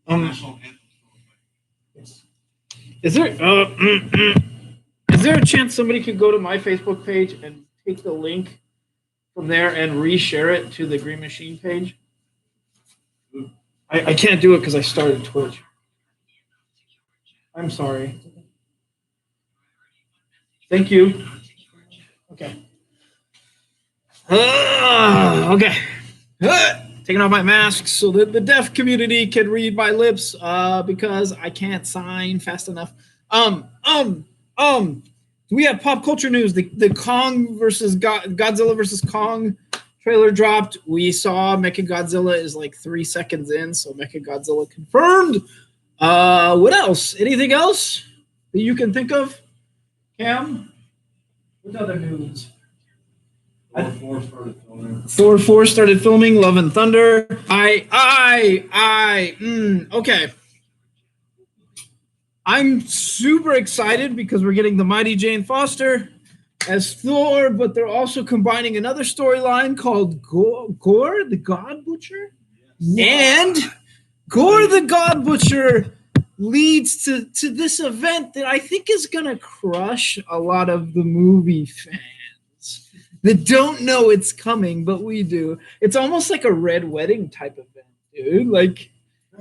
Yes. Is there a chance somebody could go to my Facebook page and take the link from there and reshare it to the Green Machine page? I can't do it because I started Twitch. I'm sorry. Thank you. Okay. Okay. Taking off my mask so that the deaf community can read my lips because I can't sign fast enough. We have pop culture news. The Kong versus Godzilla versus Kong trailer dropped. We saw Mechagodzilla is like 3 seconds in, so Mechagodzilla confirmed. What else? Anything else that you can think of? Cam? What other news? Thor 4 started filming. Love and Thunder. Okay. I'm super excited because we're getting the mighty Jane Foster as Thor, but they're also combining another storyline called Gore the God Butcher. And Gore the God Butcher leads to this event that I think is going to crush a lot of the movie fans that don't know it's coming, but we do. It's almost like a Red Wedding type event, dude. Like,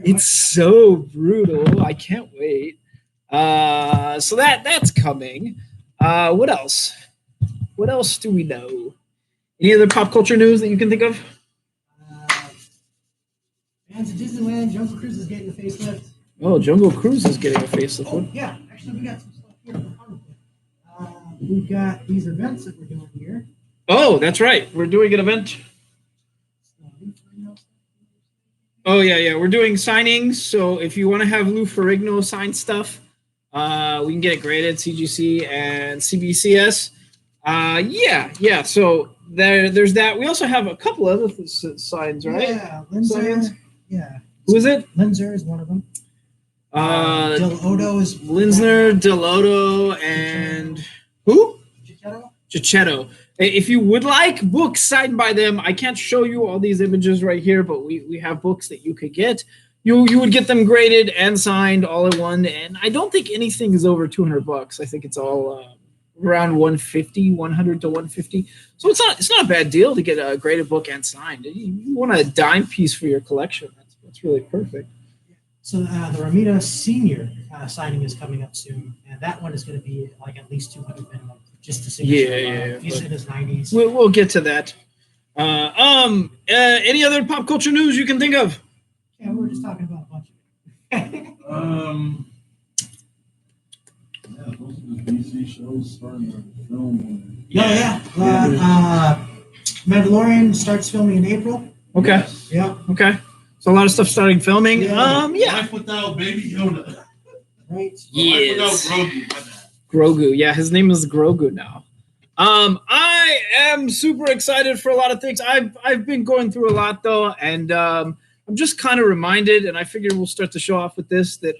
it's so brutal. I can't wait. So that's coming. What else? What else do we know? Any other pop culture news that you can think of? Fans of Disneyland, Jungle Cruise is getting a facelift. Oh, Jungle Cruise is getting a facelift. Oh, yeah. Actually, we got some stuff here. We've got these events that we're doing here. Oh, that's right. We're doing an event. Oh, yeah. We're doing signings. So if you want to have Lou Ferrigno sign stuff, we can get it graded, CGC and CBCS. Yeah. So there's that. We also have a couple other signs, right? Yeah, Linzer. Yeah. Who is it? Linzer is one of them. Del is Linsner, Delotto, and who? Gicchetto. If you would like books signed by them, I can't show you all these images right here, but we have books that you could get. You would get them graded and signed all in one, and I don't think anything is over $200. I think it's all around 150, 100 to 150. So it's not a bad deal to get a graded book and signed. You want a dime piece for your collection. That's really perfect. So the Ramita Senior signing is coming up soon, and that one is going to be like at least 200 minimum just to signature. Yeah. He's in his 90s. We'll get to that. Any other pop culture news you can think of? Yeah, we were just talking about a bunch of it. Most of the DC shows starting to film. Yeah. Mandalorian starts filming in April. Okay. Yeah. Okay. So a lot of stuff starting filming. Yeah. Life without Baby Yoda. Right. Life without Grogu. Grogu. Yeah, his name is Grogu now. I am super excited for a lot of things. I've been going through a lot though, and I'm just kind of reminded, and I figured we'll start the show off with this, that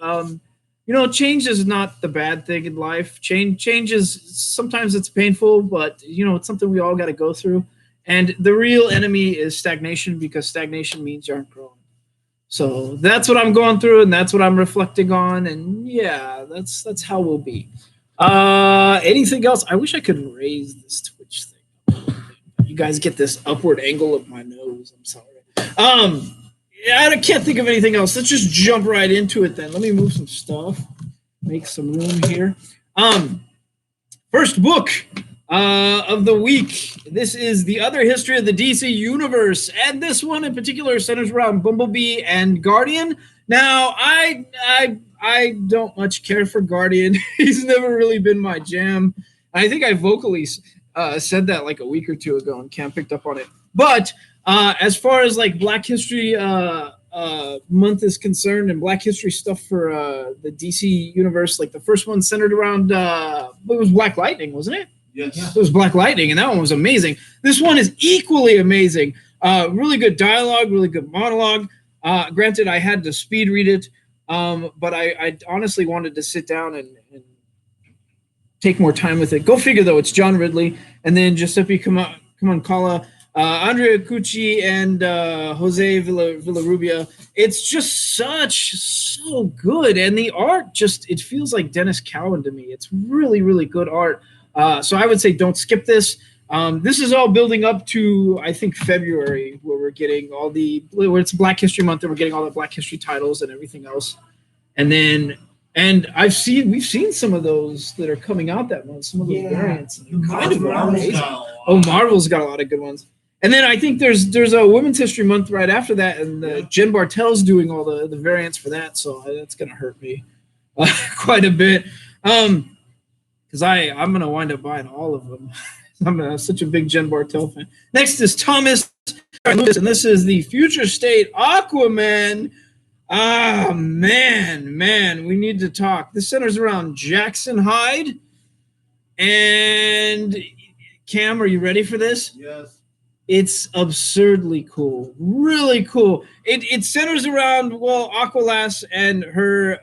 change is not the bad thing in life. Change is sometimes it's painful, but it's something we all got to go through. And the real enemy is stagnation, because stagnation means you aren't growing. So that's what I'm going through, and that's what I'm reflecting on, and yeah, that's how we'll be. Anything else? I wish I could raise this Twitch thing. You guys get this upward angle of my nose. I'm sorry. I can't think of anything else. Let's just jump right into it then. Let me move some stuff. Make some room here. First book of the week. This is The Other History of the DC Universe, and this one in particular centers around Bumblebee and Guardian. Now, I don't much care for Guardian. He's never really been my jam. I think I vocally said that like a week or two ago, and Cam picked up on it. But as far as like Black History Month is concerned, and Black History stuff for the DC Universe, like the first one centered around it was Black Lightning, wasn't it? Yes. It was Black Lightning, and that one was amazing. This one is equally amazing. Really good dialogue, really good monologue. Granted, I had to speed read it, but I honestly wanted to sit down and take more time with it. Go figure, though. It's John Ridley, and then Giuseppe Camuncoli Andrea Cucci and Jose Villarubia. It's just so good, and the art it feels like Dennis Cowan to me. It's really, really good art. So I would say don't skip this. This is all building up to, I think, February, where we're getting where it's Black History Month, and we're getting all the Black History titles and everything else. And we've seen some of those that are coming out that month, some of those variants. Kind of amazing. Marvel's got a lot of good ones. And then I think there's a Women's History Month right after that, and Jen Bartel's doing all the variants for that, so that's going to hurt me quite a bit. Because I'm going to wind up buying all of them. I'm such a big Jen Bartel fan. Next is Thomas Lewis, and this is the Future State Aquaman. Ah, man, we need to talk. This centers around Jackson Hyde. And Cam, are you ready for this? Yes. It's absurdly cool. Really cool. It centers around, Aqualass and her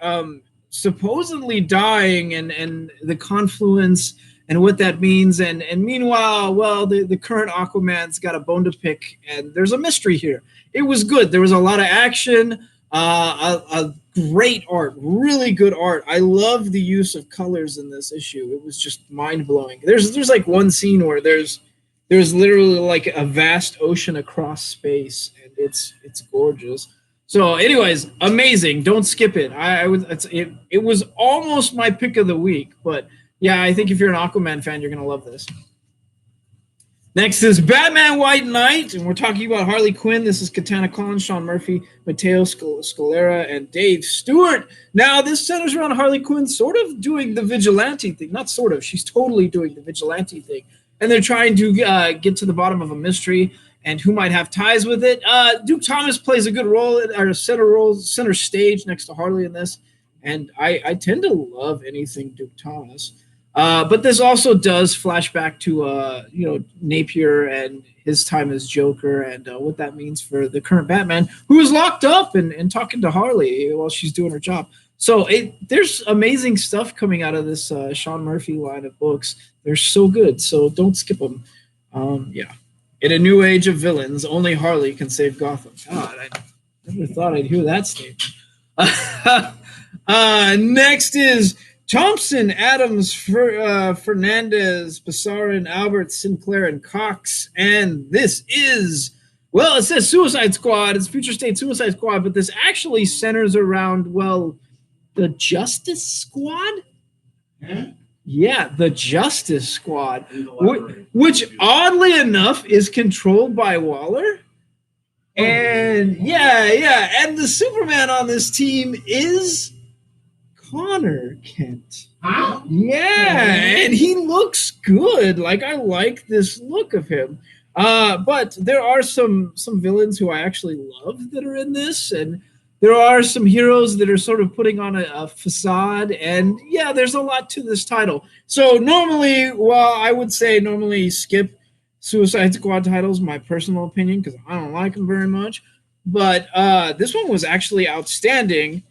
supposedly dying and the confluence and what that means. And meanwhile, the current Aquaman's got a bone to pick, and there's a mystery here. It was good. There was a lot of action. A great art, really good art. I love the use of colors in this issue. It was just mind blowing. There's like one scene where there's literally like a vast ocean across space, and it's gorgeous. So, anyways, amazing. Don't skip it. It was almost my pick of the week, but yeah, I think if you're an Aquaman fan, you're gonna love this. Next is Batman White Knight, and we're talking about Harley Quinn. This is Katana Collins, Sean Murphy, Matteo Scalera, and Dave Stewart. Now, this centers around Harley Quinn sort of doing the vigilante thing. Not sort of, she's totally doing the vigilante thing. And they're trying to get to the bottom of a mystery and who might have ties with it. Duke Thomas plays a good role, or center stage next to Harley in this. And I tend to love anything Duke Thomas. But this also does flash back to Napier and his time as Joker and what that means for the current Batman, who is locked up and talking to Harley while she's doing her job. So there's amazing stuff coming out of this Sean Murphy line of books. They're so good, so don't skip them. In a new age of villains, only Harley can save Gotham. God, I never thought I'd hear that statement. Next is Thompson, Adams, Fernandez, Passarin, Albert, Sinclair, and Cox. And this is, it says Suicide Squad. It's Future State Suicide Squad, but this actually centers around, the Justice Squad? Yeah, the Justice Squad, which oddly enough is controlled by Waller. And and the Superman on this team is Connor Kent. Huh? Yeah, and he looks good. Like, I like this look of him. But there are some villains who I actually love that are in this, and there are some heroes that are sort of putting on a facade, and there's a lot to this title. So I would say normally skip Suicide Squad titles, my personal opinion, because I don't like them very much. But this one was actually outstanding.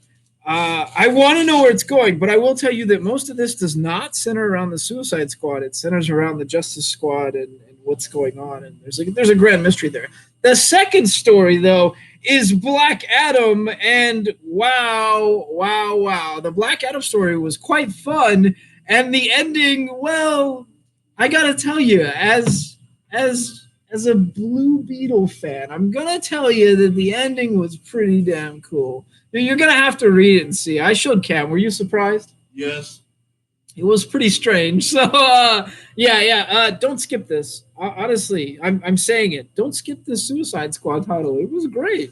I want to know where it's going, but I will tell you that most of this does not center around the Suicide Squad. It centers around the Justice Squad and what's going on, and there's a grand mystery there. The second story, though, is Black Adam, and wow. The Black Adam story was quite fun, and the ending, I gotta tell you, as a Blue Beetle fan, I'm gonna tell you that the ending was pretty damn cool. You're gonna have to read it and see. I showed Cam. Were you surprised? Yes. It was pretty strange. So don't skip this. Honestly, I'm saying it. Don't skip the Suicide Squad title. It was great.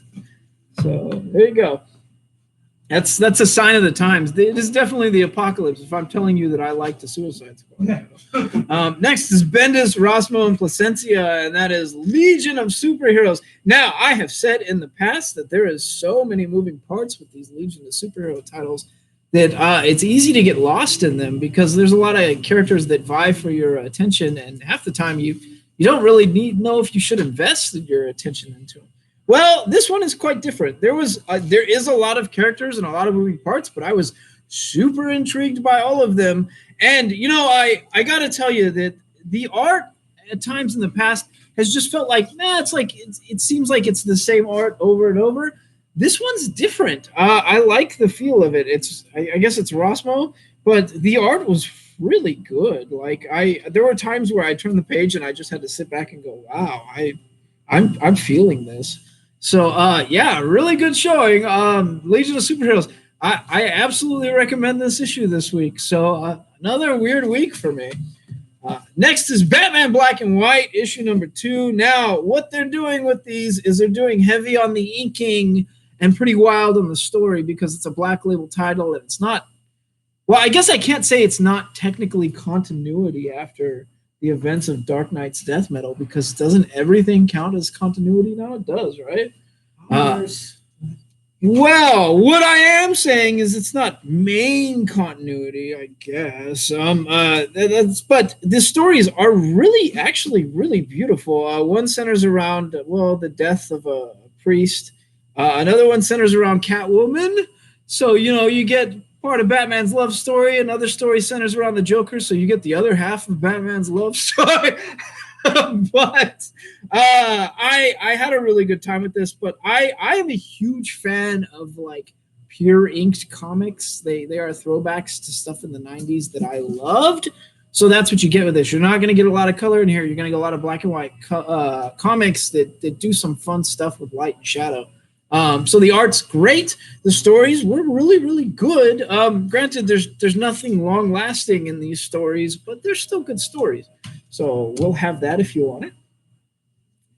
So there you go. That's a sign of the times. It is definitely the apocalypse if I'm telling you that I like the Suicide Squad. Next is Bendis, Rosmo, and Placencia, and that is Legion of Superheroes. Now, I have said in the past that there is so many moving parts with these Legion of Superhero titles that it's easy to get lost in them because there's a lot of characters that vie for your attention, and half the time you don't really know if you should invest your attention into them. Well, this one is quite different. There is a lot of characters and a lot of moving parts, but I was super intrigued by all of them. And I got to tell you that the art at times in the past has just felt like, it seems like it's the same art over and over. This one's different. I like the feel of it. I guess it's Rossmo, but the art was really good. Like there were times where I turned the page and I just had to sit back and go, wow, I'm feeling this. So yeah, really good showing. Legion of Superheroes. I absolutely recommend this issue this week. So another weird week for me. Next is Batman Black and White, issue number 2. Now, what they're doing with these is they're doing heavy on the inking and pretty wild on the story because it's a Black Label title and it's not. Well, I guess I can't say it's not technically continuity after the events of Dark Knight's Death Metal because doesn't everything count as continuity now? It does, right? Well, what I am saying is it's not main continuity, I guess. But the stories are actually really beautiful. One centers around, the death of a priest. Another one centers around Catwoman. So, you get part of Batman's love story. Another story centers around the Joker. So you get the other half of Batman's love story. But I had a really good time with this, but I am a huge fan of like pure inked comics. They are throwbacks to stuff in the 90s that I loved. So that's what you get with this. You're not going to get a lot of color in here. You're going to get a lot of black and white comics that do some fun stuff with light and shadow. So the art's great. The stories were really, really good. Granted, there's nothing long lasting in these stories, but they're still good stories. So we'll have that if you want it.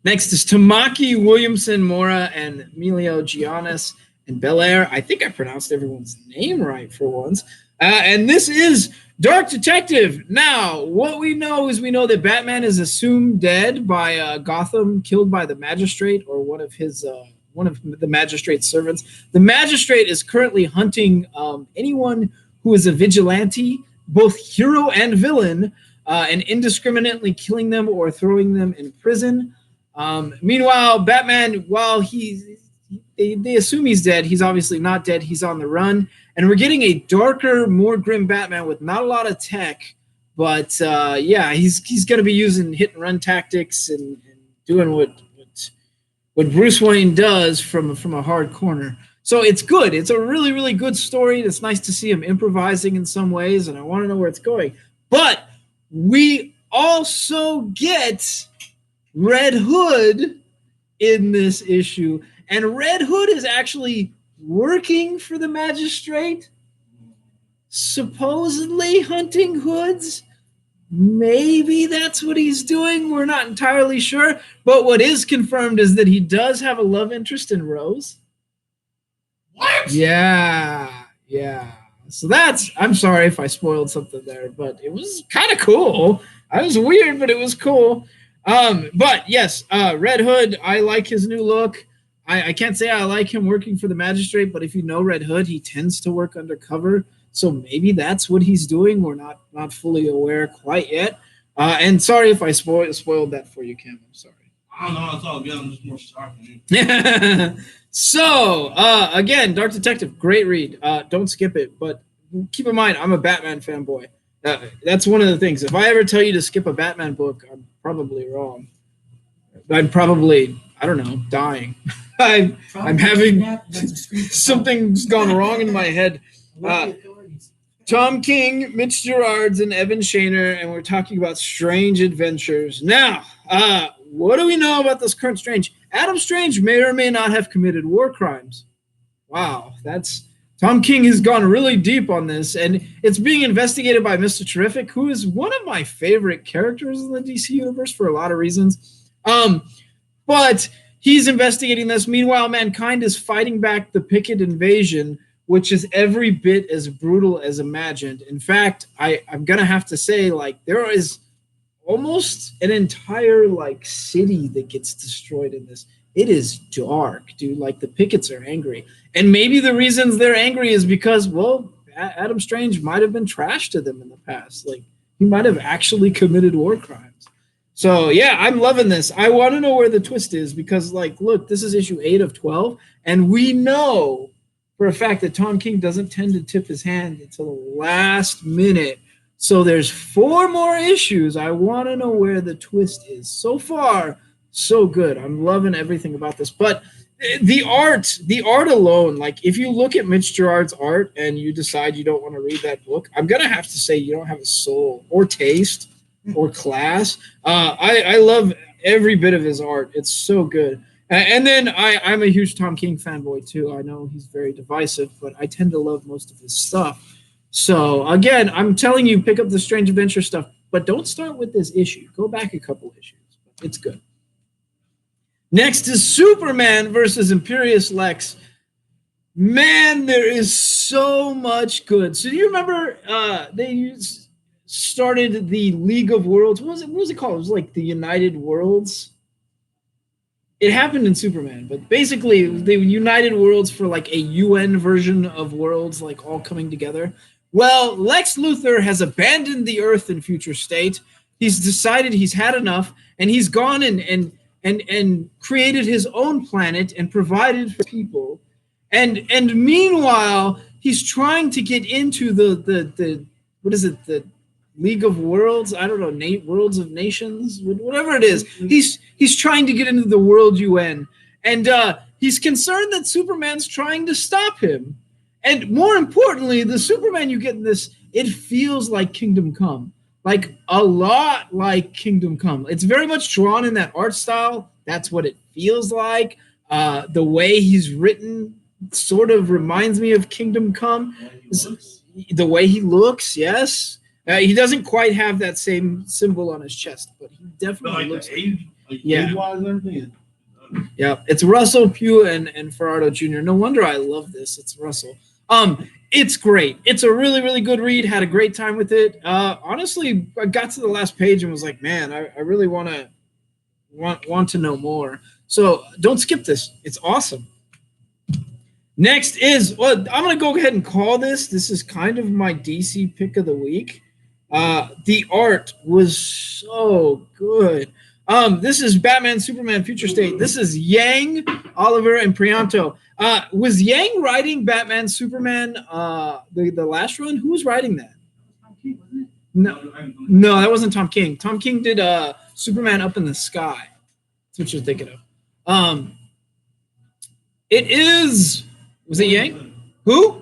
Next is Tamaki Williamson Mora and Emilio Giannis and Belair. I think I pronounced everyone's name right for once. And this is Dark Detective. Now, what we know is that Batman is assumed dead by Gotham, killed by the Magistrate or one of the Magistrate's servants. The Magistrate is currently hunting anyone who is a vigilante, both hero and villain, and indiscriminately killing them or throwing them in prison. Meanwhile, Batman, while they assume he's dead, he's obviously not dead. He's on the run. And we're getting a darker, more grim Batman with not a lot of tech. But, he's going to be using hit-and-run tactics and doing what Bruce Wayne does from a hard corner. So it's good. It's a really, really good story. It's nice to see him improvising in some ways, and I want to know where it's going. But we also get Red Hood in this issue, and Red Hood is actually working for the Magistrate, supposedly hunting hoods. Maybe that's what he's doing. We're not entirely sure, but what is confirmed is that he does have a love interest in Rose. What? Yeah. So I'm sorry if I spoiled something there, but it was kind of cool. I was weird, but it was cool. But yes, Red Hood, I like his new look. I can't say I like him working for the Magistrate, but if you know Red Hood, he tends to work undercover. So maybe that's what he's doing. We're not fully aware quite yet. And sorry if I spoiled that for you, Cam. I'm sorry. I don't know. It's all good. I'm just more shocked than you. So, again, Dark Detective, great read. Don't skip it, but keep in mind, I'm a Batman fanboy. That's one of the things. If I ever tell you to skip a Batman book, I'm probably wrong. I'm probably, I don't know, dying. I'm having something's gone wrong in my head. Tom King, Mitch Gerards, and Evan Shaner, and we're talking about Strange Adventures. Now, what do we know about this current Strange? Adam Strange may or may not have committed war crimes. Wow, Tom King has gone really deep on this, and it's being investigated by Mr. Terrific, who is one of my favorite characters in the DC universe for a lot of reasons. But he's investigating this. Meanwhile, mankind is fighting back the Picket invasion, which is every bit as brutal as imagined. In fact, I'm going to have to say, there is almost an entire, city that gets destroyed in this. It is dark, dude. The Pickets are angry. And maybe the reasons they're angry is because, Adam Strange might have been trash to them in the past. He might have actually committed war crimes. So, yeah, I'm loving this. I want to know where the twist is because, look, this is issue 8 of 12, and we know for a fact that Tom King doesn't tend to tip his hand until the last minute. So there's 4 more issues. I want to know where the twist is. So far, So good. I'm loving everything about this. But the art alone, like if you look at Mitch Gerard's art and you decide you don't want to read that book, I'm gonna have to say you don't have a soul or taste or class. I love every bit of his art. It's so good. And then I'm a huge Tom King fanboy too. I know he's very divisive, but I tend to love most of his stuff. So again, I'm telling you, pick up the Strange Adventure stuff, but don't start with this issue. Go back a couple issues. It's good. Next is Superman versus Imperious Lex. Man, there is so much good. So do you remember they started the League of Worlds? What was it called? It was like the United Worlds. It happened in Superman, but basically the United Worlds for like a UN version of worlds, like all coming together. Well, Lex Luthor has abandoned the Earth in future state. He's decided he's had enough, and he's gone and created his own planet and provided for people. And meanwhile, he's trying to get into the what is it, the League of Worlds? I don't know, Worlds of Nations, whatever it is. He's trying to get into the World UN, and he's concerned that Superman's trying to stop him. And more importantly, the Superman you get in this, it feels like Kingdom Come. Like a lot like Kingdom Come. It's very much drawn in that art style. That's what it feels like. The way he's written sort of reminds me of Kingdom Come. The way he looks, yes. He doesn't quite have that same symbol on his chest, but he definitely looks. Yeah, it's Russell Pugh and Ferraro Jr. No wonder I love this. It's Russell. It's great. It's a really, really good read. Had a great time with it. Honestly, I got to the last page and was like, man, I really want to know more. So don't skip this. It's awesome. Next is, well, I'm going to go ahead and call this. This is kind of my DC pick of the week. The art was so good. This is Batman, Superman, Future State. This is Yang, Oliver, and Prianto. Was Yang writing Batman, Superman, the last run? Who was writing that? Tom King, wasn't it? No, that wasn't Tom King. Tom King did Superman Up in the Sky. That's what you're thinking of. It is. Was it Yang? Who?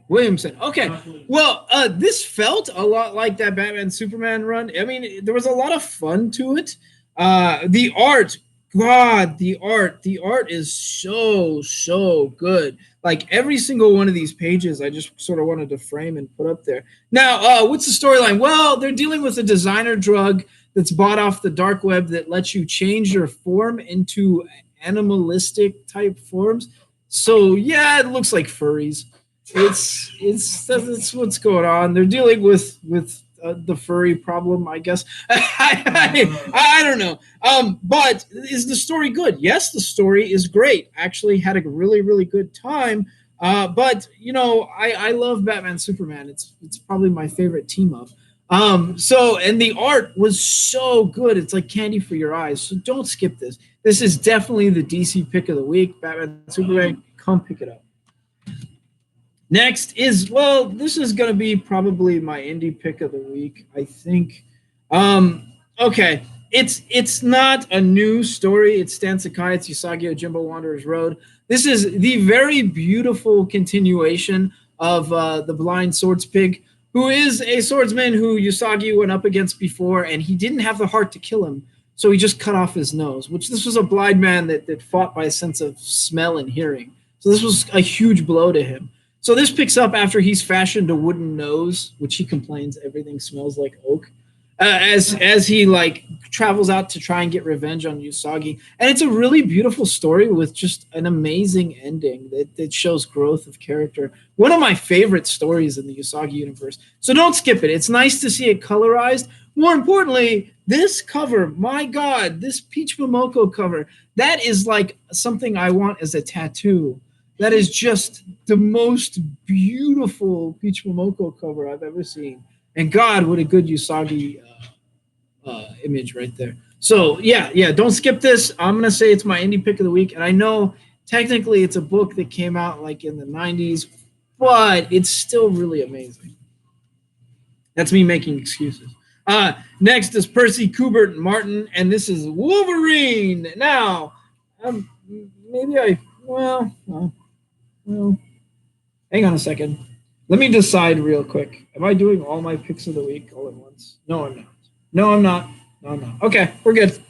Williamson. Okay. Well, this felt a lot like that Batman Superman run. I mean, there was a lot of fun to it. The art, God, the art is so good. Like every single one of these pages, I just sort of wanted to frame and put up there. Now, what's the storyline? Well, they're dealing with a designer drug that's bought off the dark web that lets you change your form into animalistic type forms. So yeah, it looks like furries. That's what's going on. They're dealing with the furry problem, I guess. I don't know. But is the story good? Yes, the story is great. Actually had a really, really good time. But you know, I love Batman Superman. It's probably my favorite team up. And the art was so good. It's like candy for your eyes. So don't skip this. This is definitely the DC pick of the week. Batman Superman, come pick it up. Next is, well, this is going to be probably my indie pick of the week, I think. Okay, it's not a new story. It's Stan Sakai. It's USAGI Jimbo Wanderer's Road. This is the very beautiful continuation of the Blind Swords Pig, who is a swordsman who USAGI went up against before, and he didn't have the heart to kill him, so he just cut off his nose, which this was a blind man that fought by a sense of smell and hearing. So this was a huge blow to him. So this picks up after he's fashioned a wooden nose, which he complains everything smells like oak, as he like travels out to try and get revenge on USAGI. And it's a really beautiful story with just an amazing ending that shows growth of character. One of my favorite stories in the USAGI universe. So don't skip it. It's nice to see it colorized. More importantly, this cover, my God, this Peach Momoko cover, that is like something I want as a tattoo. That is just the most beautiful Peach Momoko cover I've ever seen. And God, what a good USAGI image right there. So yeah, don't skip this. I'm going to say it's my indie pick of the week. And I know technically it's a book that came out like in the 90s, but it's still really amazing. That's me making excuses. Next is Percy Kubert Martin, and this is Wolverine. Now, well, hang on a second. Let me decide real quick. Am I doing all my picks of the week all at once? No, I'm not. No, I'm not. Okay, we're good.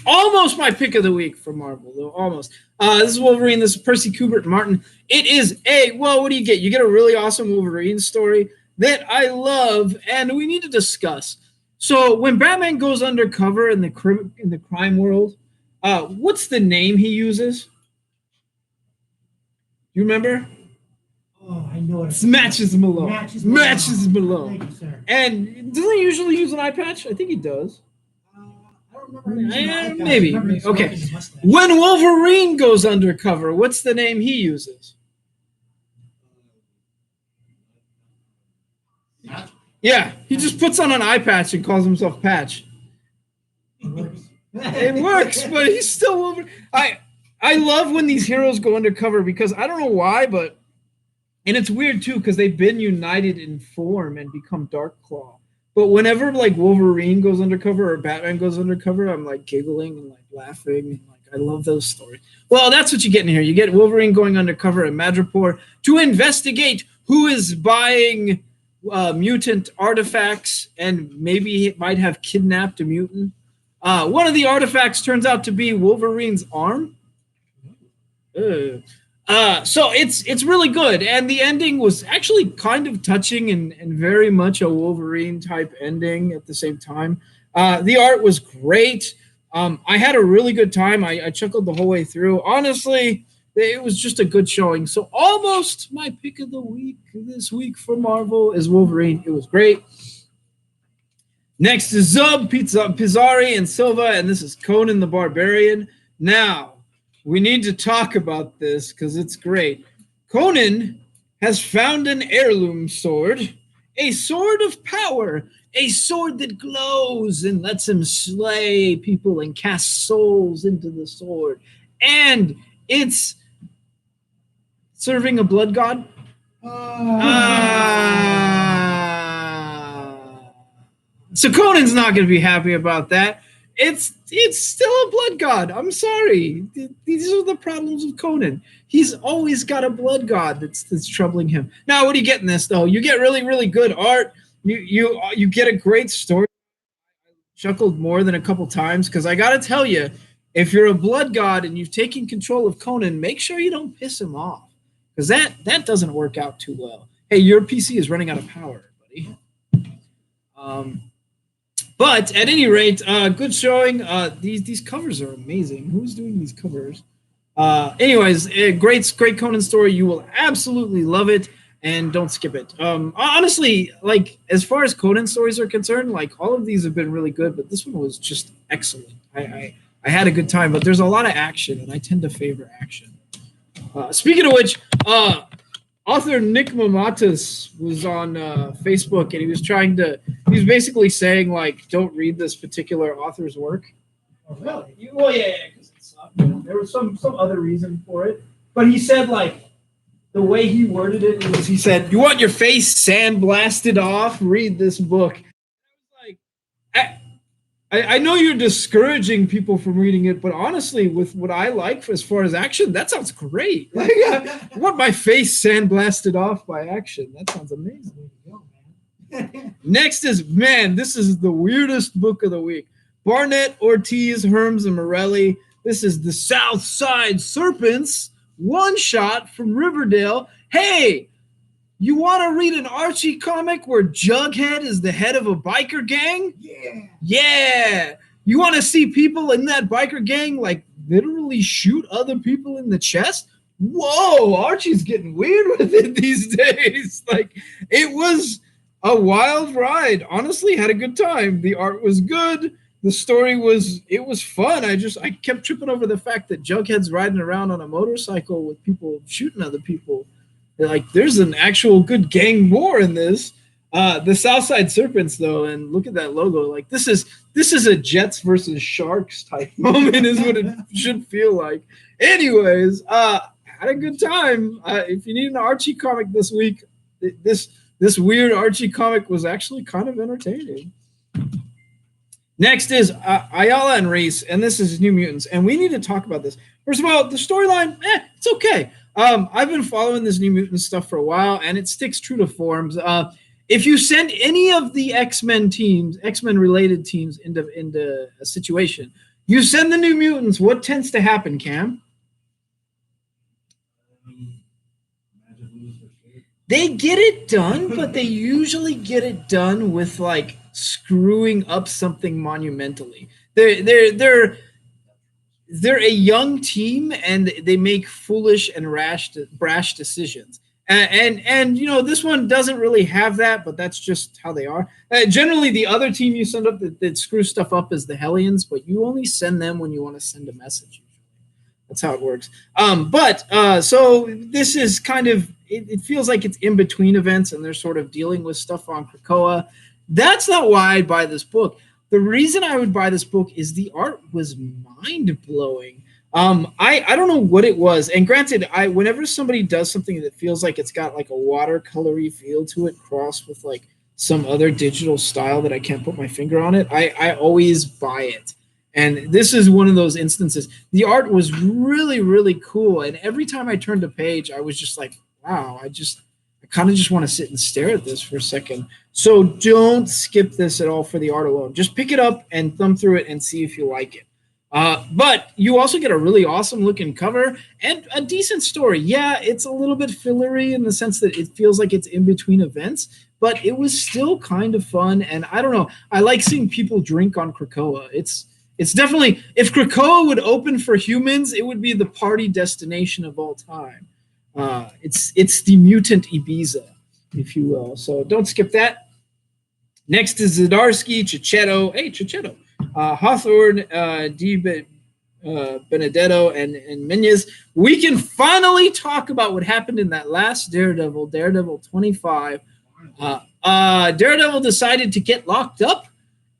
Almost my pick of the week for Marvel, though. Almost. This is Wolverine. This is Percy Kubert Martin. It is what do you get? You get a really awesome Wolverine story that I love, and we need to discuss. So when Batman goes undercover in the crime world, what's the name he uses? Do you remember? Oh, I know it. It's Matches Malone. Matches Malone. Thank you, sir. And doesn't he usually use an eye patch? I think he does. I don't remember. Maybe. Okay. When Wolverine goes undercover, what's the name he uses? Yeah, he just puts on an eye patch and calls himself Patch. It works, but he's still Wolverine. I love when these heroes go undercover because I don't know why, and it's weird too because they've been united in form and become Darkclaw. But whenever like Wolverine goes undercover or Batman goes undercover, I'm like giggling and like laughing. And, like I love those stories. Well, that's what you get in here. You get Wolverine going undercover in Madripoor to investigate who is buying mutant artifacts and maybe it might have kidnapped a mutant. One of the artifacts turns out to be Wolverine's arm. So it's really good, and the ending was actually kind of touching and very much a Wolverine type ending at the same time. The art was great. I had a really good time. I chuckled the whole way through. Honestly, it was just a good showing. So almost my pick of the week this week for Marvel is Wolverine. It was great. Next is Zub, Pizzari, and Silva, and this is Conan the Barbarian. Now, we need to talk about this because it's great. Conan has found an heirloom sword, a sword of power, a sword that glows and lets him slay people and cast souls into the sword. And it's serving a blood god. So Conan's not going to be happy about that. It's still a blood god. I'm sorry. These are the problems with Conan. He's always got a blood god that's troubling him. Now, what do you get in this, though? You get really, really good art. You get a great story. I chuckled more than a couple times because I got to tell you, if you're a blood god and you've taken control of Conan, make sure you don't piss him off because that doesn't work out too well. Hey, your PC is running out of power, buddy. But at any rate, good showing. These covers are amazing. Who's doing these covers? Anyways, great Conan story. You will absolutely love it, and don't skip it. Honestly, like as far as Conan stories are concerned, like all of these have been really good, but this one was just excellent. I had a good time, but there's a lot of action, and I tend to favor action. Speaking of which, author Nick Mamatas was on Facebook, and he was basically saying, like, don't read this particular author's work. Oh, really? Well, yeah, because it sucked. There was some other reason for it. But he said, like, the way he worded it was, he said, you want your face sandblasted off? Read this book. I know you're discouraging people from reading it, but honestly, with what I like as far as action, that sounds great. Like, I want my face sandblasted off by action. That sounds amazing. Next is, this is the weirdest book of the week. Barnett, Ortiz, Herms, and Morelli. This is the South Side Serpents, one shot from Riverdale. Hey, you want to read an Archie comic where Jughead is the head of a biker gang? Yeah. You want to see people in that biker gang like literally shoot other people in the chest? Whoa, Archie's getting weird with it these days. Like, it was a wild ride. Honestly, had a good time. The art was good. The story was fun. I kept tripping over the fact that Jughead's riding around on a motorcycle with people shooting other people. Like, there's an actual good gang war in this. The Southside Serpents, though, and look at that logo. Like, this is a Jets versus Sharks type moment, is what it should feel like. Anyways, had a good time. If you need an Archie comic this week, this weird Archie comic was actually kind of entertaining. Next is Ayala and Reese, and this is New Mutants, and we need to talk about this. First of all, the storyline, it's okay. I've been following this New Mutants stuff for a while, and it sticks true to forms. If you send any of the X-Men teams, X-Men related teams into a situation, you send the New Mutants, what tends to happen, Cam? They get it done, but they usually get it done with like screwing up something monumentally. They're a young team, and they make foolish and brash decisions. And you know, this one doesn't really have that, but that's just how they are. Generally, the other team you send up that screws stuff up is the Hellions, but you only send them when you want to send a message. That's how it works. So this is kind of, it feels like it's in between events, and they're sort of dealing with stuff on Krakoa. That's not why I'd buy this book. The reason I would buy this book is the art was mind-blowing. I don't know what it was. And granted, whenever somebody does something that feels like it's got like a watercolory feel to it, crossed with like some other digital style that I can't put my finger on it, I always buy it. And this is one of those instances. The art was really, really cool. And every time I turned a page, I was just like, wow, I kind of just want to sit and stare at this for a second. So don't skip this at all for the art alone. Just pick it up and thumb through it and see if you like it. But you also get a really awesome looking cover and a decent story. Yeah, it's a little bit fillery in the sense that it feels like it's in between events, but it was still kind of fun. And I don't know, I like seeing people drink on Krakoa. It's definitely, if Krakoa would open for humans, it would be the party destination of all time. It's the mutant Ibiza, if you will. So don't skip that. Next is Zdarsky, Cicchetto. Hey, Cicchetto. Hawthorne, Benedetto, and Menyes. We can finally talk about what happened in that last Daredevil, Daredevil 25. Daredevil decided to get locked up,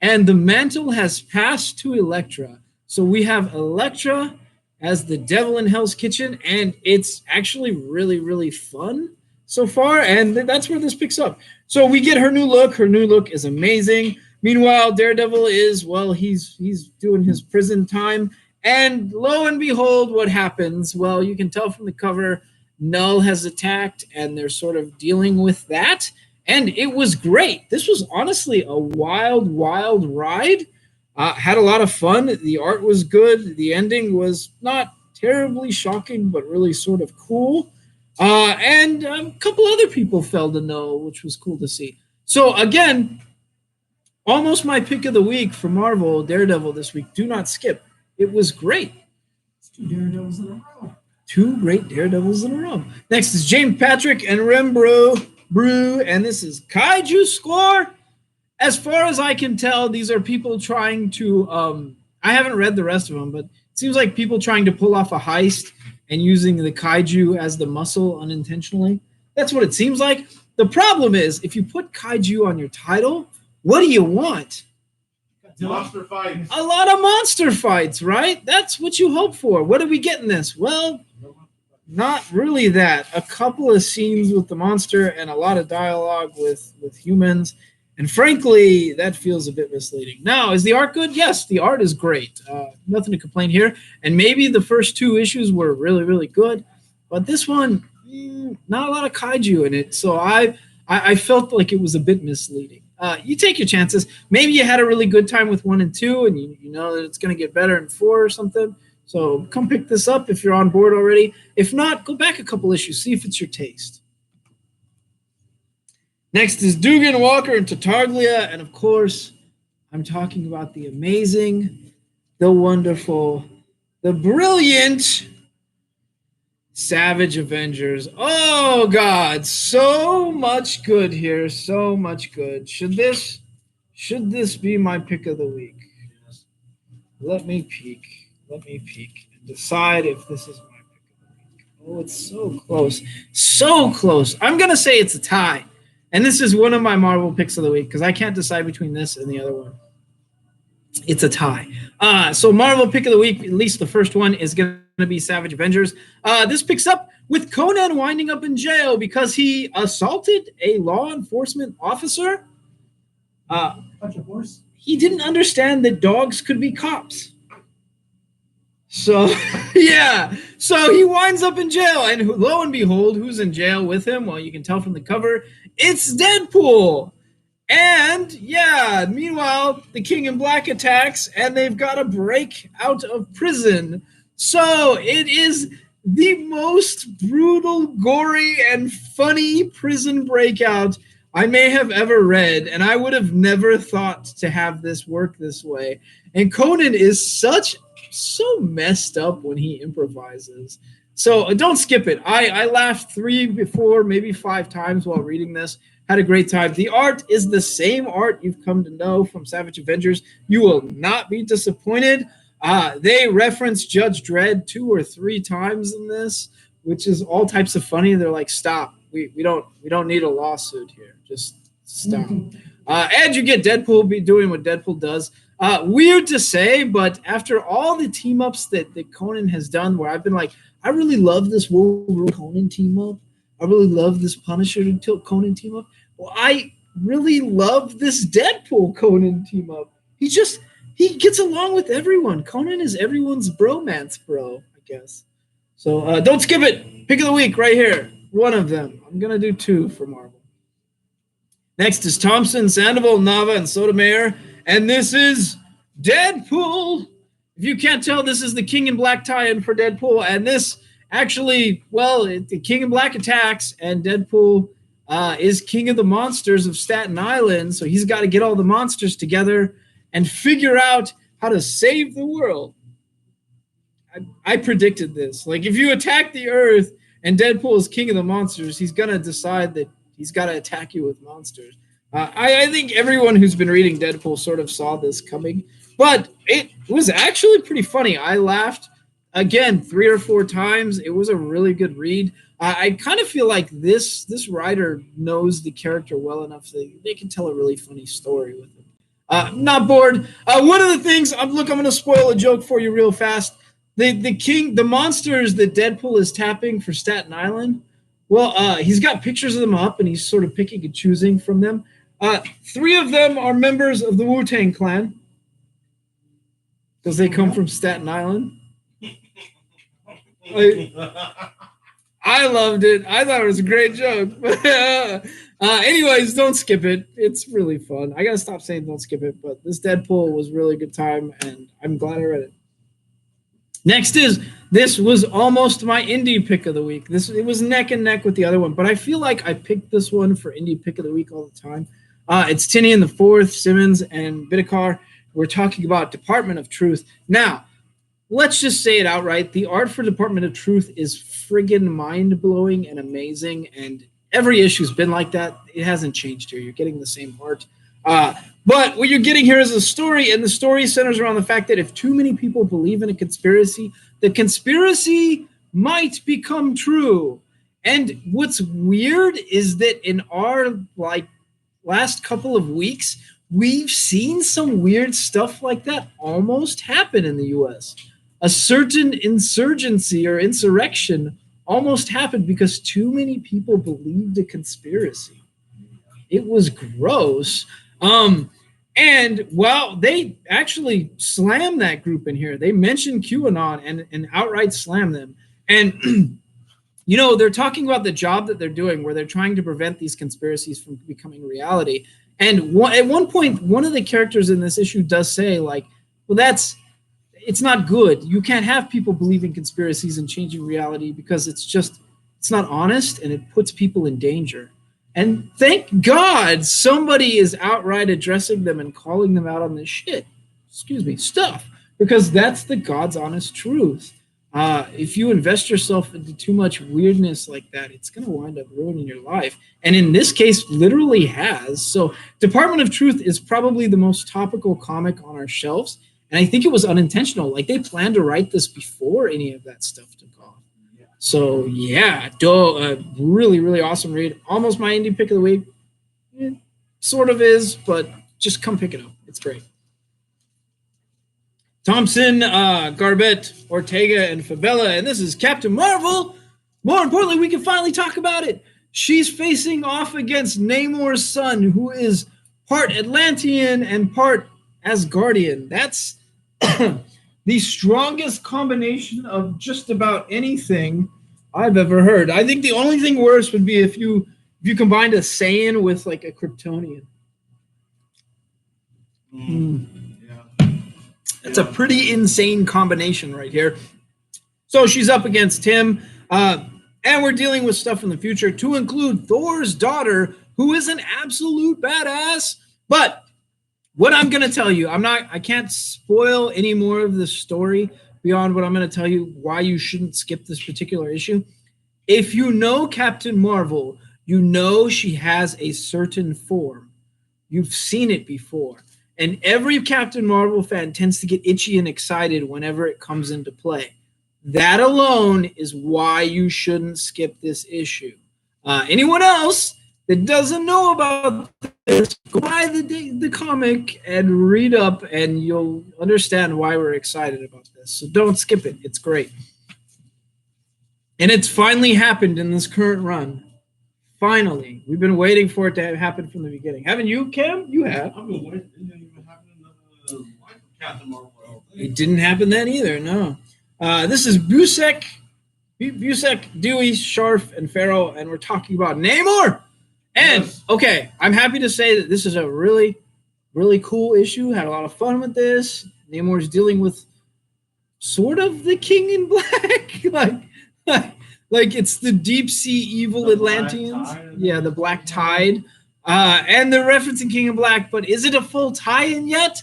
and the mantle has passed to Elektra. So we have Elektra as the devil in Hell's Kitchen, and it's actually really, really fun so far, and that's where this picks up. So we get her new look. Her new look is amazing. Meanwhile, Daredevil is, well, he's doing his prison time, and lo and behold, what happens? Well, you can tell from the cover, Null has attacked, and they're sort of dealing with that, and it was great. This was honestly a wild, wild ride. Had a lot of fun. The art was good. The ending was not terribly shocking, but really sort of cool. And a couple other people fell to Null, which was cool to see. So again, almost my pick of the week for Marvel, Daredevil this week. Do not skip. It was great. It's two Daredevils in a row. Two great Daredevils in a row. Next is James Patrick and Rembrew, and this is Kaiju Score. As far as I can tell, these are people trying to, I haven't read the rest of them, but it seems like people trying to pull off a heist and using the kaiju as the muscle unintentionally. That's what it seems like. The problem is, if you put kaiju on your title, what do you want? Monster fights. A lot of monster fights, right? That's what you hope for. What do we get in this? Well, not really that. A couple of scenes with the monster and a lot of dialogue with humans. And frankly, that feels a bit misleading. Now, is the art good? Yes, the art is great. Nothing to complain here. And maybe the first two issues were really, really good. But this one, not a lot of kaiju in it. So I felt like it was a bit misleading. You take your chances. Maybe you had a really good time with 1 and 2, and you know that it's going to get better in 4 or something. So come pick this up if you're on board already. If not, go back a couple issues. See if it's your taste. Next is Dugan, Walker, and Tartaglia. And of course, I'm talking about the amazing, the wonderful, the brilliant Savage Avengers. Oh, God. So much good here. So much good. Should this be my pick of the week? Let me peek. And decide if this is my pick of the week. Oh, it's so close. So close. I'm going to say it's a tie. And this is one of my Marvel picks of the week because I can't decide between this and the other one. It's a tie. So Marvel pick of the week, at least the first one, is going to be Savage Avengers. This picks up with Conan winding up in jail because he assaulted a law enforcement officer. Bunch of horse. he didn't understand that dogs could be cops. So, yeah. So he winds up in jail, and lo and behold, who's in jail with him? Well, you can tell from the cover, it's Deadpool. And, yeah, meanwhile, the King in Black attacks, and they've got to break out of prison. So it is the most brutal, gory, and funny prison breakout I may have ever read, and I would have never thought to have this work this way. And Conan is so messed up when he improvises. So don't skip it. I laughed 3, 4, maybe 5 times while reading this. Had a great time. The art is the same art you've come to know from Savage Avengers. You will not be disappointed. They reference Judge Dredd 2 or 3 times in this, which is all types of funny. They're like, stop. We don't need a lawsuit here. Just stop. And you get Deadpool be doing what Deadpool does. Weird to say, but after all the team ups that Conan has done, where I've been like, I really love this Wolverine Conan team up. I really love this Punisher Conan team up. Well, I really love this Deadpool Conan team up. He gets along with everyone. Conan is everyone's bromance bro, I guess. So don't skip it. Pick of the week right here. One of them. I'm going to do 2 for Marvel. Next is Thompson, Sandoval, Nava, and Sotomayor. And this is Deadpool. If you can't tell, this is the King in Black tie-in for Deadpool. And this actually, well, the King in Black attacks, and Deadpool is king of the monsters of Staten Island. So he's got to get all the monsters together and figure out how to save the world. I predicted this. Like, if you attack the Earth and Deadpool is king of the monsters, he's going to decide that he's got to attack you with monsters. I think everyone who's been reading Deadpool sort of saw this coming. But it was actually pretty funny. I laughed, again, 3 or 4 times. It was a really good read. I kind of feel like this writer knows the character well enough that they can tell a really funny story with him. Not bored. One of the things, I'm going to spoil a joke for you real fast. The monsters that Deadpool is tapping for Staten Island, well, he's got pictures of them up, and he's sort of picking and choosing from them. 3 of them are members of the Wu-Tang Clan, because they come from Staten Island. I loved it. I thought it was a great joke. Anyways, don't skip it. It's really fun. I got to stop saying don't skip it, but this Deadpool was really good time, and I'm glad I read it. Next this was almost my indie pick of the week. It was neck and neck with the other one, but I feel like I picked this one for indie pick of the week all the time. It's Tinian the Fourth, Simmons, and Bidikar. We're talking about Department of Truth. Now, let's just say it outright. The art for Department of Truth is friggin' mind-blowing and amazing, and every issue's been like that. It hasn't changed here. You're getting the same art. But what you're getting here is a story, and the story centers around the fact that if too many people believe in a conspiracy, the conspiracy might become true. And what's weird is that in our last couple of weeks, we've seen some weird stuff like that almost happen in the U.S. A certain insurgency or insurrection almost happened because too many people believed a conspiracy. It was gross. And well, they actually slammed that group in here. They mentioned QAnon and outright slammed them. And they're talking about the job that they're doing, where they're trying to prevent these conspiracies from becoming reality. And at one point, one of the characters in this issue does say, like, well, it's not good. You can't have people believing conspiracies and changing reality, because it's not honest, and it puts people in danger. And thank God somebody is outright addressing them and calling them out on this stuff, because that's the God's honest truth. If you invest yourself into too much weirdness like that, it's going to wind up ruining your life. And in this case, literally has. So Department of Truth is probably the most topical comic on our shelves. And I think it was unintentional. Like, they planned to write this before any of that stuff took off. So, yeah, really, really awesome read. Almost my indie pick of the week. It sort of is, but just come pick it up. It's great. Thompson, Garbett, Ortega, and Fabella. And this is Captain Marvel. More importantly, we can finally talk about it. She's facing off against Namor's son, who is part Atlantean and part Asgardian. That's the strongest combination of just about anything I've ever heard. I think the only thing worse would be if you combined a Saiyan with like a Kryptonian. Yeah. That's a pretty insane combination right here. So she's up against him, and we're dealing with stuff in the future to include Thor's daughter, who is an absolute badass. But what I'm going to tell you, I can't spoil any more of the story beyond what I'm going to tell you why you shouldn't skip this particular issue. If you know Captain Marvel, you know she has a certain form. You've seen it before. And every Captain Marvel fan tends to get itchy and excited whenever it comes into play. That alone is why you shouldn't skip this issue. Anyone else that doesn't know about this, go buy the comic and read up, and you'll understand why we're excited about this. So don't skip it. It's great. And it's finally happened in this current run. Finally. We've been waiting for it to happen from the beginning. Haven't you, Cam? You have. I've been waiting. It didn't even happen in the life of Captain Marvel. It didn't happen then either, no. This is Busek, Dewey, Sharf, and Farrell, and we're talking about Namor. And, Yes. okay, I'm happy to say that this is a really, really cool issue. Had a lot of fun with this. Namor's dealing with sort of the King in Black. like it's the deep sea evil The Black Atlanteans. Tide. Yeah, the Black Tide. And they're referencing King in Black, but is it a full tie-in yet?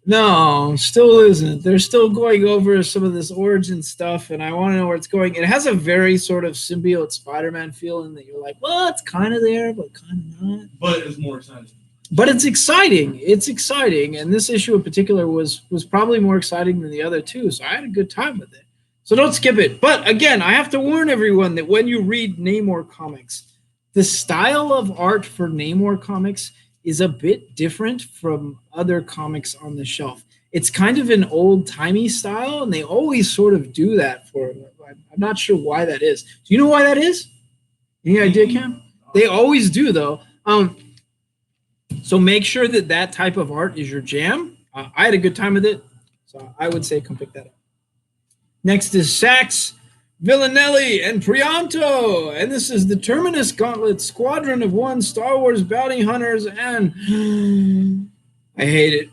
No, still isn't. They're still going over some of this origin stuff, and I want to know where it's going. It has a very sort of symbiote Spider-Man feeling that you're like, well, it's kind of there, but kind of not. But it's more exciting. But it's exciting. It's exciting, and this issue in particular was probably more exciting than the other two, so I had a good time with it. So don't skip it. But again, I have to warn everyone that when you read Namor comics, the style of art for Namor comics is a bit different from other comics on the shelf. It's kind of an old-timey style, and they always sort of do that for it. I'm not sure why that is. Do you know why that is? Any idea, Cam? They always do, though. So make sure that type of art is your jam. I had a good time with it, so I would say come pick that up. Next is Sax, Villanelli, and Prianto. And this is the Terminus Gauntlet Squadron of One Star Wars Bounty Hunters. And I hate it.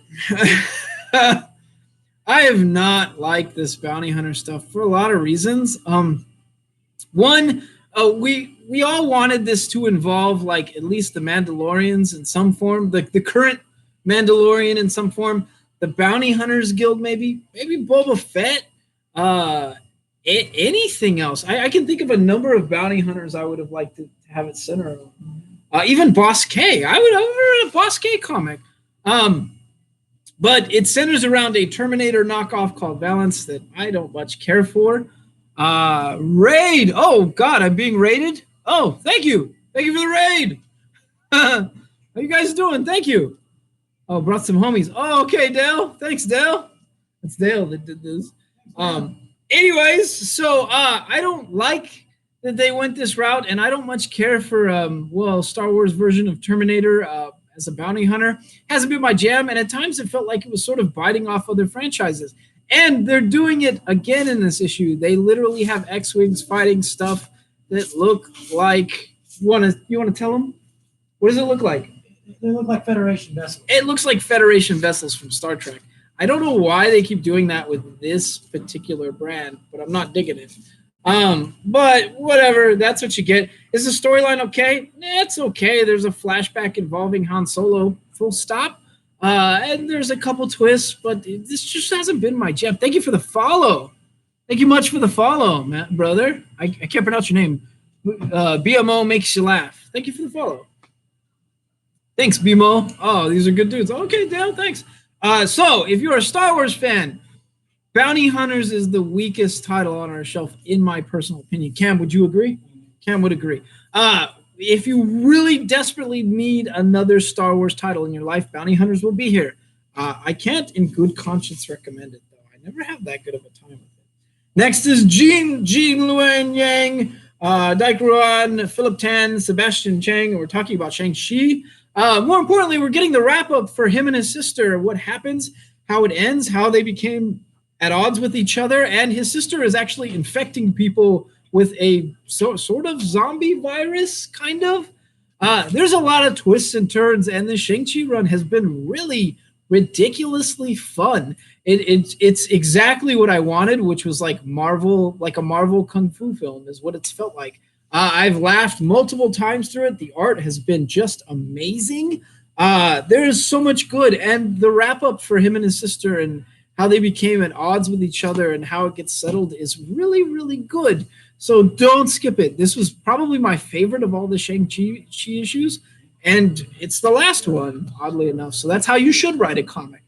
I have not liked this Bounty Hunter stuff for a lot of reasons. One, we all wanted this to involve like at least the Mandalorians in some form, the current Mandalorian in some form, the Bounty Hunters Guild maybe Boba Fett. Anything else? I can think of a number of bounty hunters I would have liked to have it center on. Even Boss K. I would have read a Boss K comic. But it centers around a Terminator knockoff called Valance that I don't much care for. Raid. Oh, God, I'm being raided? Oh, thank you. Thank you for the raid. How you guys doing? Thank you. Oh, brought some homies. Oh, okay, Dale. Thanks, Dale. It's Dale that did this. Anyways, so I don't like that they went this route, and I don't much care for Star Wars version of Terminator as a bounty hunter. Hasn't been my jam, and at times it felt like it was sort of biting off other franchises. And they're doing it again in this issue. They literally have X-Wings fighting stuff that look like you want to tell them? What does it look like? They look like Federation vessels. It looks like Federation vessels from Star Trek. I don't know why they keep doing that with this particular brand, but I'm not digging it. But whatever, that's what you get. Is the storyline okay? It's okay. There's a flashback involving Han Solo, full stop. And there's a couple twists, but this just hasn't been my jam. Thank you for the follow. Thank you much for the follow, Matt, brother. I can't pronounce your name. BMO makes you laugh. Thank you for the follow. Thanks, BMO. Oh, these are good dudes. Okay, Dale, thanks. So, if you're a Star Wars fan, Bounty Hunters is the weakest title on our shelf, in my personal opinion. Cam, would you agree? Cam would agree. If you really desperately need another Star Wars title in your life, Bounty Hunters will be here. I can't in good conscience recommend it, though. I never have that good of a time with it. Next is Jean Luan Yang, Dike Ruan, Philip Tan, Sebastian Chang, and we're talking about ShangChi. More importantly, we're getting the wrap up for him and his sister. What happens, how it ends, how they became at odds with each other, and his sister is actually infecting people with a sort of zombie virus, kind of. There's a lot of twists and turns, and the ShangChi run has been really ridiculously fun. It's exactly what I wanted, which was like a Marvel kung fu film is what it's felt like. I've laughed multiple times through it. The art has been just amazing. There's so much good, and the wrap up for him and his sister and how they became at odds with each other and how it gets settled is really, really good. So don't skip it. This was probably my favorite of all the ShangChi issues, and it's the last one, oddly enough. So that's how you should write a comic.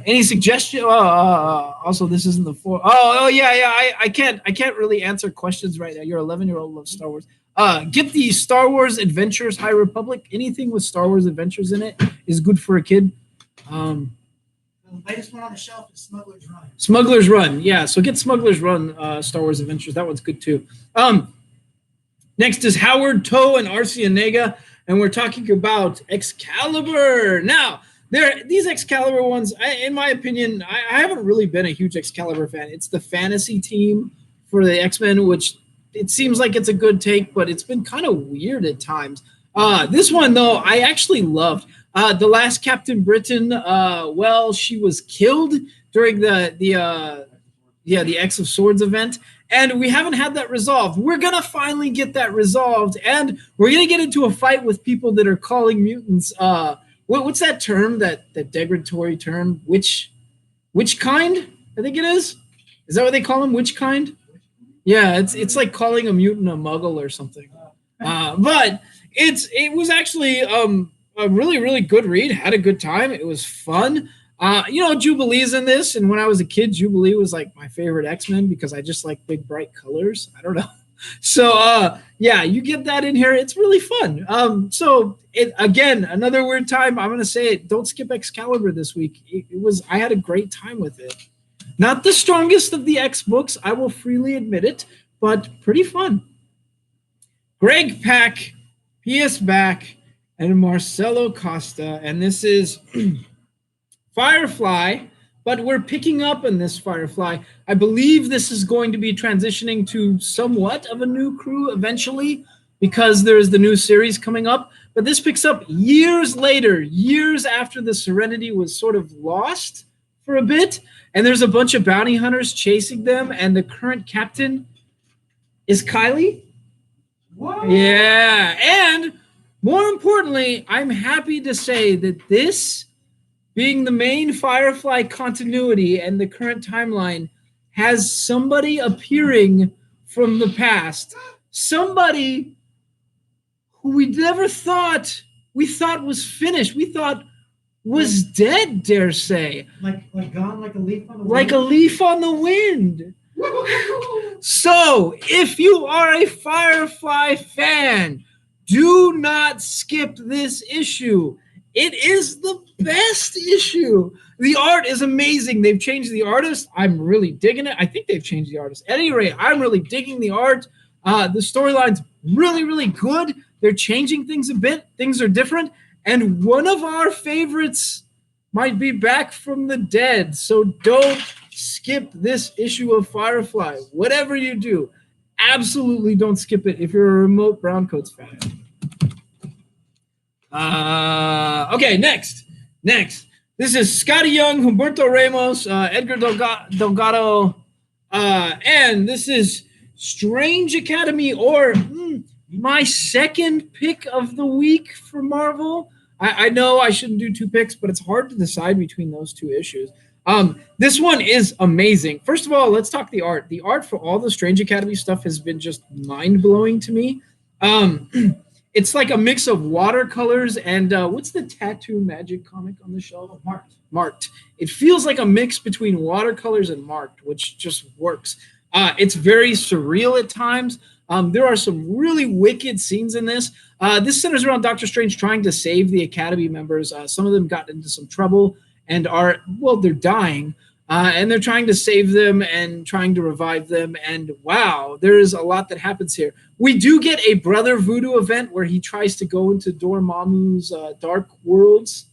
Any suggestion? Also, this isn't the four. Yeah. I can't really answer questions right now. Your 11-year-old loves Star Wars. Get the Star Wars Adventures High Republic. Anything with Star Wars Adventures in it is good for a kid. The latest one on the shelf is Smuggler's Run. Smuggler's Run, yeah. So get Smuggler's Run, Star Wars Adventures. That one's good too. Next is Howard Toe and Arcia Nega, and we're talking about Excalibur. Now, these Excalibur ones, in my opinion, I haven't really been a huge Excalibur fan. It's the fantasy team for the X-Men, which it seems like it's a good take, but it's been kind of weird at times. This one, though, I actually loved. The last Captain Britain, she was killed during the X of Swords event, and we haven't had that resolved. We're going to finally get that resolved, and we're going to get into a fight with people that are calling mutants what's that term, that degradatory term? Which kind? I think it is. Is that what they call them? Which kind? Yeah, it's like calling a mutant a muggle or something. But it was actually a really, really good read. Had a good time. It was fun. Jubilee's in this, and when I was a kid, Jubilee was like my favorite X-Men because I just like big, bright colors. I don't know. So, you get that in here. It's really fun. Again, another weird time. I'm going to say it. Don't skip Excalibur this week. I had a great time with it. Not the strongest of the X books, I will freely admit it, but pretty fun. Greg Pak, P.S. Back, and Marcelo Costa, and this is Firefly, but we're picking up on this Firefly. I believe this is going to be transitioning to somewhat of a new crew eventually because there's the new series coming up, but this picks up years later, years after the Serenity was sort of lost for a bit, and there's a bunch of bounty hunters chasing them, and the current captain is Kylie. What? Yeah, and more importantly, I'm happy to say that this, being the main Firefly continuity and the current timeline, has somebody appearing from the past. Somebody who we never thought was finished. We thought was dead, dare say. Like gone like a leaf on the wind? Like a leaf on the wind. So, if you are a Firefly fan, do not skip this issue. It is the best issue. The art is amazing. They've changed the artist. I'm really digging it. I think they've changed the artist. At any rate, I'm really digging the art. The storyline's really, really good. They're changing things a bit. Things are different. And one of our favorites might be back from the dead. So don't skip this issue of Firefly. Whatever you do, absolutely don't skip it if you're a remote Browncoats fan. Okay, next. This is Scotty Young, Humberto Ramos, Edgar Delgado, and this is Strange Academy, or my second pick of the week for Marvel. I know I shouldn't do two picks, but it's hard to decide between those two issues. This one is amazing. First of all, let's talk the art. The art for all the Strange Academy stuff has been just mind-blowing to me. It's like a mix of watercolors and what's the Tattoo Magic comic on the shelf? Marked. It feels like a mix between watercolors and marked, which just works. It's very surreal at times. There are some really wicked scenes in this. This centers around Doctor Strange trying to save the Academy members. Some of them got into some trouble and they're dying. and they're trying to save them and trying to revive them. And wow, there is a lot that happens here. We do get a Brother Voodoo event where he tries to go into Dormammu's dark worlds.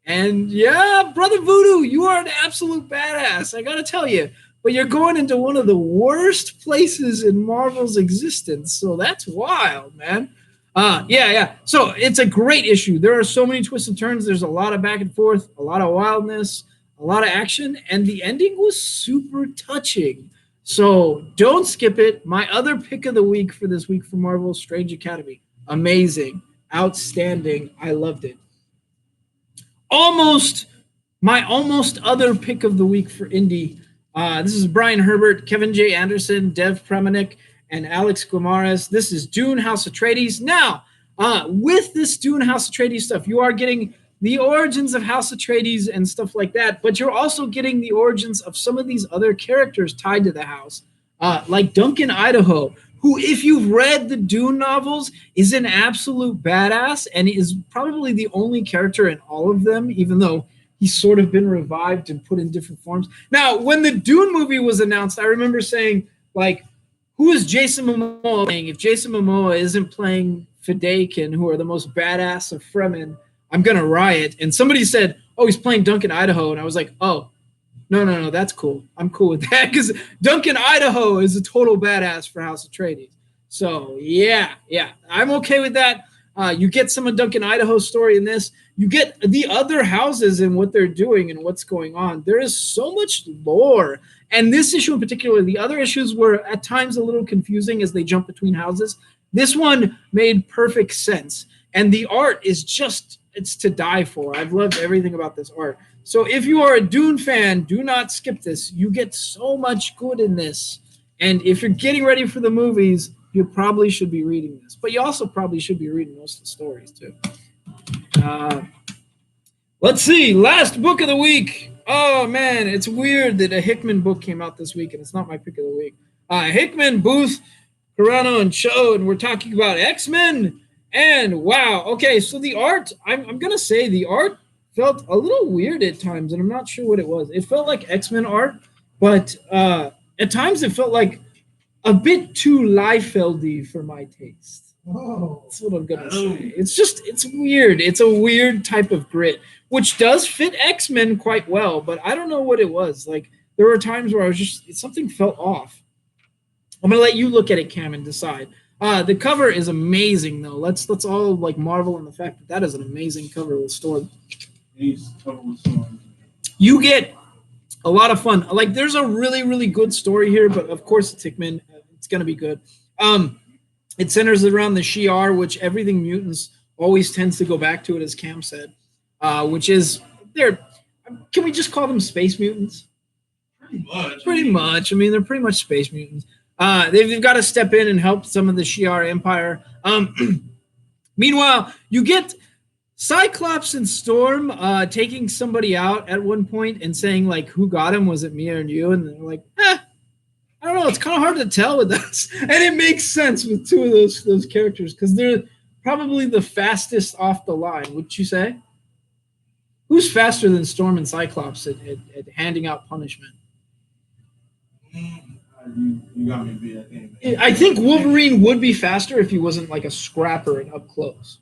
And yeah, Brother Voodoo, you are an absolute badass, I gotta tell you. But you're going into one of the worst places in Marvel's existence, so that's wild, man. Yeah. So it's a great issue. There are so many twists and turns. There's a lot of back and forth, a lot of wildness, a lot of action, and the ending was super touching. So don't skip it. My other pick of the week for this week for Marvel, Strange Academy. Amazing. Outstanding. I loved it. My almost other pick of the week for indie. This is Brian Herbert, Kevin J. Anderson, Dev Premanik, and Alex Guimarães. This is Dune House Atreides. Now, with this Dune House Atreides stuff, you are getting the origins of House Atreides and stuff like that, but you're also getting the origins of some of these other characters tied to the house, like Duncan Idaho, who, if you've read the Dune novels, is an absolute badass and is probably the only character in all of them, even though he's sort of been revived and put in different forms. Now, when the Dune movie was announced, I remember saying, like, who is Jason Momoa playing? If Jason Momoa isn't playing Fedaykin, who are the most badass of Fremen, I'm going to riot. And somebody said, oh, he's playing Duncan Idaho. And I was like, oh, no, that's cool. I'm cool with that because Duncan Idaho is a total badass for House Atreides. So, yeah, I'm okay with that. You get some of Duncan Idaho's story in this. You get the other houses and what they're doing and what's going on. There is so much lore. And this issue in particular, the other issues were at times a little confusing as they jump between houses. This one made perfect sense. And the art is just, it's to die for. I've loved everything about this art. So if you are a Dune fan, do not skip this. You get so much good in this. And if you're getting ready for the movies, you probably should be reading this. But you also probably should be reading most of the stories, too. Let's see. Last book of the week. Oh, man. It's weird that a Hickman book came out this week, and it's not my pick of the week. Hickman, Booth, Carano, and Cho, and we're talking about XMen. And wow. Okay, so the art, I'm going to say the art felt a little weird at times, and I'm not sure what it was. It felt like X-Men art, but at times it felt like a bit too Liefeldy for my taste. Oh, That's what I'm gonna say. It's weird. It's a weird type of grit, which does fit X-Men quite well, but I don't know what it was. Like there were times where I was something felt off. I'm gonna let you look at it, Cam, and decide. The cover is amazing, though. Let's all like marvel in the fact that is an amazing cover with Storm. You get a lot of fun. Like there's a really, really good story here, but of course it's Hickman. It's gonna be good. It centers around the Shi'ar, which everything mutants always tends to go back to it, as Cam said, which is can we just call them space mutants? Pretty much. I mean, they're pretty much space mutants. They've got to step in and help some of the Shi'ar Empire. Meanwhile, you get Cyclops and Storm taking somebody out at one point and saying, like, who got him? Was it me or you? And they're like, I don't know. It's kind of hard to tell with us. And it makes sense with two of those characters because they're probably the fastest off the line, wouldn't you say? Who's faster than Storm and Cyclops at handing out punishment? You got me beat. I think Wolverine would be faster if he wasn't like a scrapper and up close.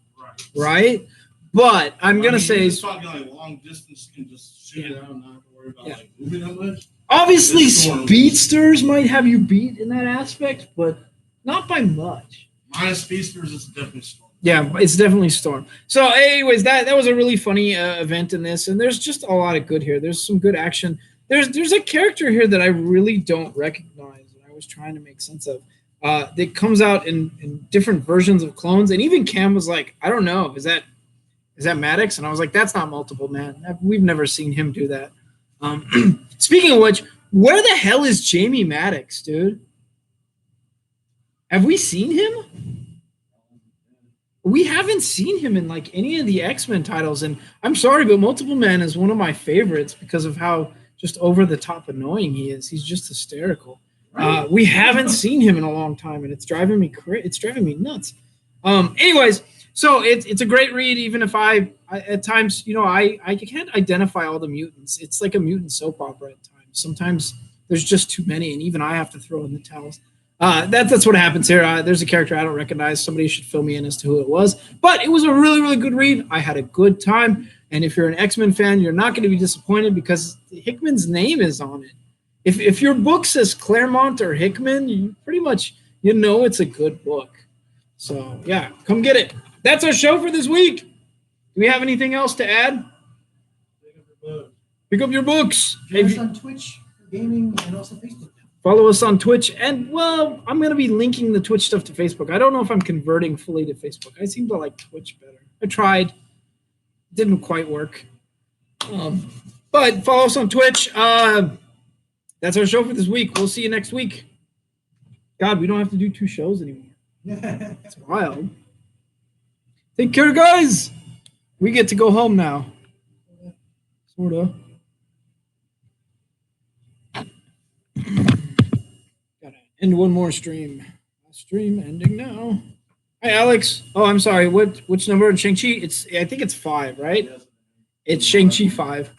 Right? But I'm going to say... He's talking like long distance, you can just shoot it out and not worry about like moving that much. Obviously, speedsters might have you beat in that aspect, but not by much. Minus speedsters, it's definitely Storm. Yeah, it's definitely Storm. So anyways, that was a really funny event in this, and there's just a lot of good here. There's some good action. There's a character here that I really don't recognize, and I was trying to make sense of. That comes out in different versions of clones, and even Cam was like, I don't know, is that Maddox? And I was like, that's not Multiple Man. We've never seen him do that. Speaking of which, where the hell is Jamie Maddox, dude? Have we seen him? We haven't seen him in like any of the X-Men titles, and I'm sorry, but Multiple Man is one of my favorites because of how just over the top annoying he is. He's just hysterical. Right. We haven't seen him in a long time, and it's driving me nuts. Anyways, so it's a great read, even if I at times, I can't identify all the mutants. It's like a mutant soap opera at times. Sometimes there's just too many, and even I have to throw in the towels. That's what happens here. There's a character I don't recognize. Somebody should fill me in as to who it was. But it was a really, really good read. I had a good time. And if you're an X-Men fan, you're not going to be disappointed because Hickman's name is on it. If your book says Claremont or Hickman, you pretty much it's a good book. So, yeah, come get it. That's our show for this week. Do we have anything else to add? Pick up your books. Join us on Twitch for gaming and also Facebook. Follow us on Twitch. And, well, I'm going to be linking the Twitch stuff to Facebook. I don't know if I'm converting fully to Facebook. I seem to like Twitch better. I tried. Didn't quite work. But follow us on Twitch. That's our show for this week. We'll see you next week. God, we don't have to do 2 shows anymore. It's wild. Take care, guys. We get to go home now. Sort of. Gotta end one more stream. Stream ending now. Hi, Alex. Oh, I'm sorry. Which number in ShangChi? I think it's 5, right? It's ShangChi 5.